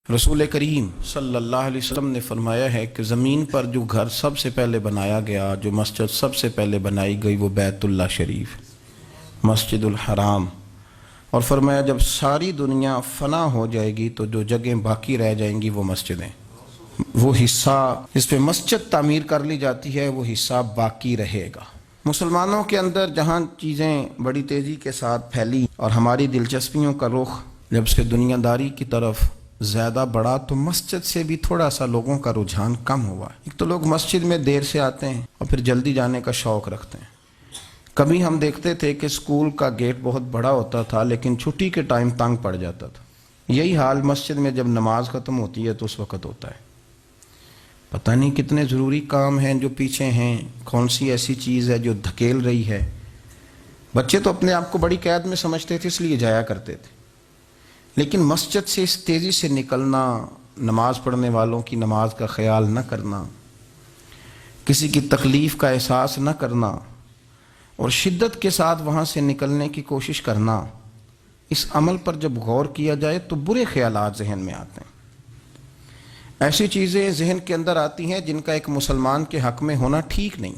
رسول کریم صلی اللہ علیہ وسلم نے فرمایا ہے کہ زمین پر جو گھر سب سے پہلے بنایا گیا، جو مسجد سب سے پہلے بنائی گئی، وہ بیت اللہ شریف، مسجد الحرام۔ اور فرمایا جب ساری دنیا فنا ہو جائے گی تو جو جگہیں باقی رہ جائیں گی وہ مسجدیں، وہ حصہ جس پہ مسجد تعمیر کر لی جاتی ہے وہ حصہ باقی رہے گا۔ مسلمانوں کے اندر جہاں چیزیں بڑی تیزی کے ساتھ پھیلی اور ہماری دلچسپیوں کا رخ جب سے دنیا داری کی طرف زیادہ بڑھا تو مسجد سے بھی تھوڑا سا لوگوں کا رجحان کم ہوا۔ ایک تو لوگ مسجد میں دیر سے آتے ہیں اور پھر جلدی جانے کا شوق رکھتے ہیں۔ کبھی ہم دیکھتے تھے کہ اسکول کا گیٹ بہت بڑا ہوتا تھا لیکن چھٹی کے ٹائم تنگ پڑ جاتا تھا۔ یہی حال مسجد میں جب نماز ختم ہوتی ہے تو اس وقت ہوتا ہے۔ پتہ نہیں کتنے ضروری کام ہیں جو پیچھے ہیں، کون سی ایسی چیز ہے جو دھکیل رہی ہے۔ بچے تو اپنے آپ کو بڑی قید میں سمجھتے تھے اس لیے جایا کرتے تھے، لیکن مسجد سے اس تیزی سے نکلنا، نماز پڑھنے والوں کی نماز کا خیال نہ کرنا، کسی کی تکلیف کا احساس نہ کرنا اور شدت کے ساتھ وہاں سے نکلنے کی کوشش کرنا، اس عمل پر جب غور کیا جائے تو برے خیالات ذہن میں آتے ہیں۔ ایسی چیزیں ذہن کے اندر آتی ہیں جن کا ایک مسلمان کے حق میں ہونا ٹھیک نہیں۔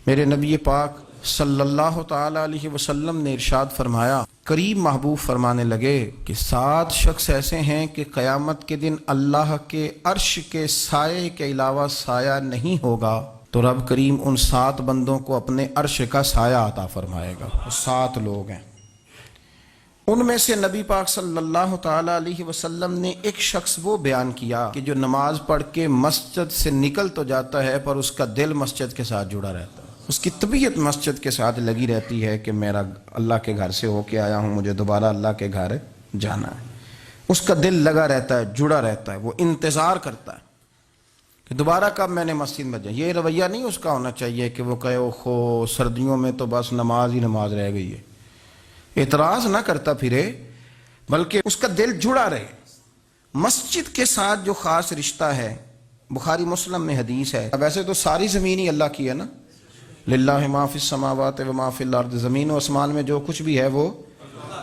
میرے نبی پاک صلی اللہ تعالی علیہ وسلم نے ارشاد فرمایا، قریب محبوب فرمانے لگے کہ 7 شخص ایسے ہیں کہ قیامت کے دن اللہ کے عرش کے سائے کے علاوہ سایہ نہیں ہوگا تو رب کریم ان 7 بندوں کو اپنے عرش کا سایہ عطا فرمائے گا۔ 7 لوگ ہیں، ان میں سے نبی پاک صلی اللہ تعالی علیہ وسلم نے ایک شخص وہ بیان کیا کہ جو نماز پڑھ کے مسجد سے نکل تو جاتا ہے پر اس کا دل مسجد کے ساتھ جڑا رہتا ہے، اس کی طبیعت مسجد کے ساتھ لگی رہتی ہے کہ میرا اللہ کے گھر سے ہو کے آیا ہوں، مجھے دوبارہ اللہ کے گھر جانا ہے۔ اس کا دل لگا رہتا ہے، جڑا رہتا ہے، وہ انتظار کرتا ہے کہ دوبارہ کب میں نے مسجد میں جائیں۔ یہ رویہ نہیں اس کا ہونا چاہیے کہ وہ کہے اوہو سردیوں میں تو بس نماز ہی نماز رہ گئی ہے، اعتراض نہ کرتا پھرے، بلکہ اس کا دل جڑا رہے۔ مسجد کے ساتھ جو خاص رشتہ ہے، بخاری مسلم میں حدیث ہے، ویسے تو ساری زمین ہی اللہ کی ہے نا، للہ ما فی السماوات و ما فی الارض، زمین و آسمان میں جو کچھ بھی ہے وہ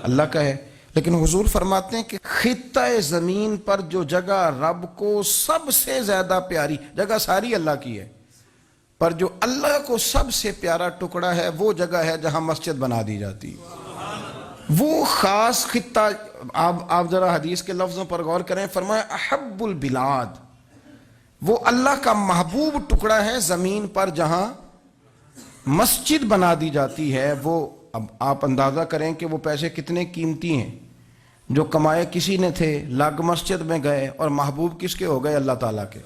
اللہ کا ہے، لیکن حضور فرماتے ہیں کہ خطہ زمین پر جو جگہ رب کو سب سے زیادہ پیاری، جگہ ساری اللہ کی ہے، پر جو اللہ کو سب سے پیارا ٹکڑا ہے وہ جگہ ہے جہاں مسجد بنا دی جاتی ہے۔ وہ خاص خطہ، آپ ذرا حدیث کے لفظوں پر غور کریں، فرمایا احب البلاد، وہ اللہ کا محبوب ٹکڑا ہے زمین پر جہاں مسجد بنا دی جاتی ہے۔ وہ اب آپ اندازہ کریں کہ وہ پیسے کتنے قیمتی ہیں جو کمائے کسی نے تھے، لگ مسجد میں گئے اور محبوب کس کے ہو گئے؟ اللہ تعالیٰ کے۔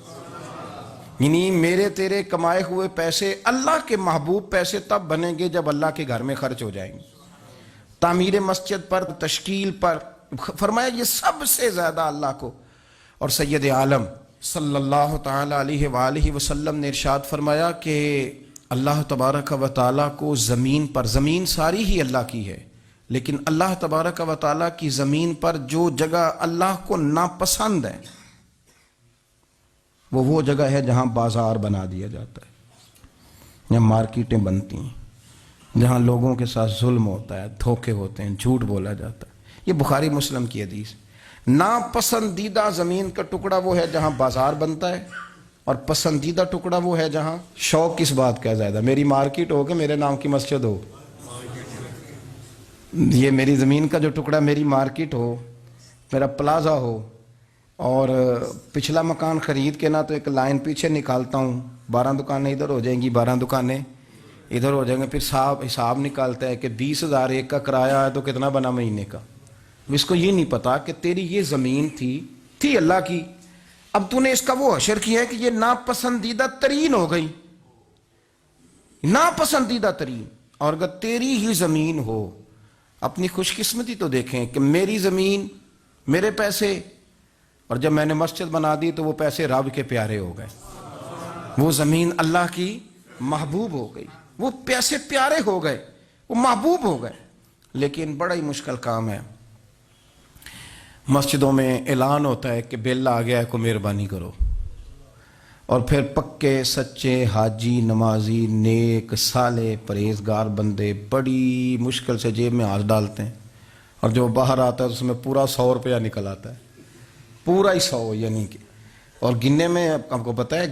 یعنی میرے تیرے کمائے ہوئے پیسے اللہ کے محبوب پیسے تب بنیں گے جب اللہ کے گھر میں خرچ ہو جائیں گے، تعمیر مسجد پر، تشکیل پر۔ فرمایا یہ سب سے زیادہ اللہ کو۔ اور سید عالم صلی اللہ تعالی علیہ وآلہ وسلم نے ارشاد فرمایا کہ اللہ تبارک و تعالیٰ کو زمین پر، زمین ساری ہی اللہ کی ہے، لیکن اللہ تبارک و تعالیٰ کی زمین پر جو جگہ اللہ کو ناپسند ہے وہ جگہ ہے جہاں بازار بنا دیا جاتا ہے، جہاں مارکیٹیں بنتی ہیں، جہاں لوگوں کے ساتھ ظلم ہوتا ہے، دھوکے ہوتے ہیں، جھوٹ بولا جاتا ہے۔ یہ بخاری مسلم کی حدیث۔ ناپسندیدہ زمین کا ٹکڑا وہ ہے جہاں بازار بنتا ہے، اور پسندیدہ ٹکڑا وہ ہے جہاں شوق کس بات کا زیادہ، میری مارکیٹ ہو کہ میرے نام کی مسجد ہو، یہ میری زمین کا جو ٹکڑا میری مارکیٹ ہو، میرا پلازا ہو، اور پچھلا مکان خرید کے نہ تو ایک لائن پیچھے نکالتا ہوں، 12 دکانیں ادھر ہو جائیں گی، 12 دکانیں ادھر ہو جائیں گے، پھر صاحب حساب نکالتا ہے کہ 20,000 ایک کا کرایہ ہے تو کتنا بنا مہینے کا۔ اس کو یہ نہیں پتا کہ تیری یہ زمین تھی اللہ کی، اب تو نے اس کا وہ حشر کیا ہے کہ یہ ناپسندیدہ ترین ہو گئی، ناپسندیدہ ترین۔ اور اگر تیری ہی زمین ہو، اپنی خوش قسمتی تو دیکھیں کہ میری زمین، میرے پیسے، اور جب میں نے مسجد بنا دی تو وہ پیسے رب کے پیارے ہو گئے، وہ زمین اللہ کی محبوب ہو گئی، وہ پیسے پیارے ہو گئے، وہ محبوب ہو گئے۔ لیکن بڑا ہی مشکل کام ہے، مسجدوں میں اعلان ہوتا ہے کہ بل آ گیا ہے، کو مہربانی کرو، اور پھر پکے سچے حاجی، نمازی، نیک صالح پرہیزگار بندے بڑی مشکل سے جیب میں ہاتھ ڈالتے ہیں، اور جو باہر آتا ہے اس میں پورا 100 روپیہ نکل آتا ہے، پورا ہی 100 یعنی کہ، اور گننے میں آپ کو پتہ ہے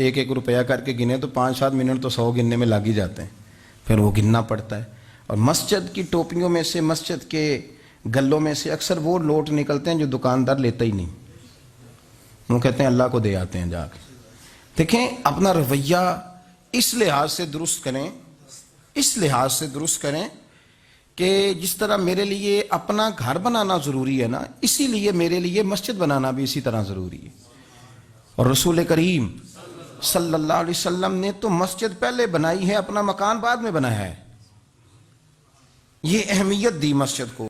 1 روپیہ کر کے گنے تو 5-7 منٹ تو 100 گننے میں لگ ہی جاتے ہیں، پھر وہ گننا پڑتا ہے۔ اور مسجد کی ٹوپیوں میں سے، مسجد کے گلوں میں سے اکثر وہ لوٹ نکلتے ہیں جو دکاندار لیتا ہی نہیں، وہ کہتے ہیں اللہ کو دے آتے ہیں جا کے۔ دیکھیں اپنا رویہ اس لحاظ سے درست کریں، اس لحاظ سے درست کریں کہ جس طرح میرے لیے اپنا گھر بنانا ضروری ہے نا، اسی لیے میرے لیے مسجد بنانا بھی اسی طرح ضروری ہے۔ اور رسول کریم صلی اللہ علیہ وسلم نے تو مسجد پہلے بنائی ہے، اپنا مکان بعد میں بنایا ہے، یہ اہمیت دی مسجد کو۔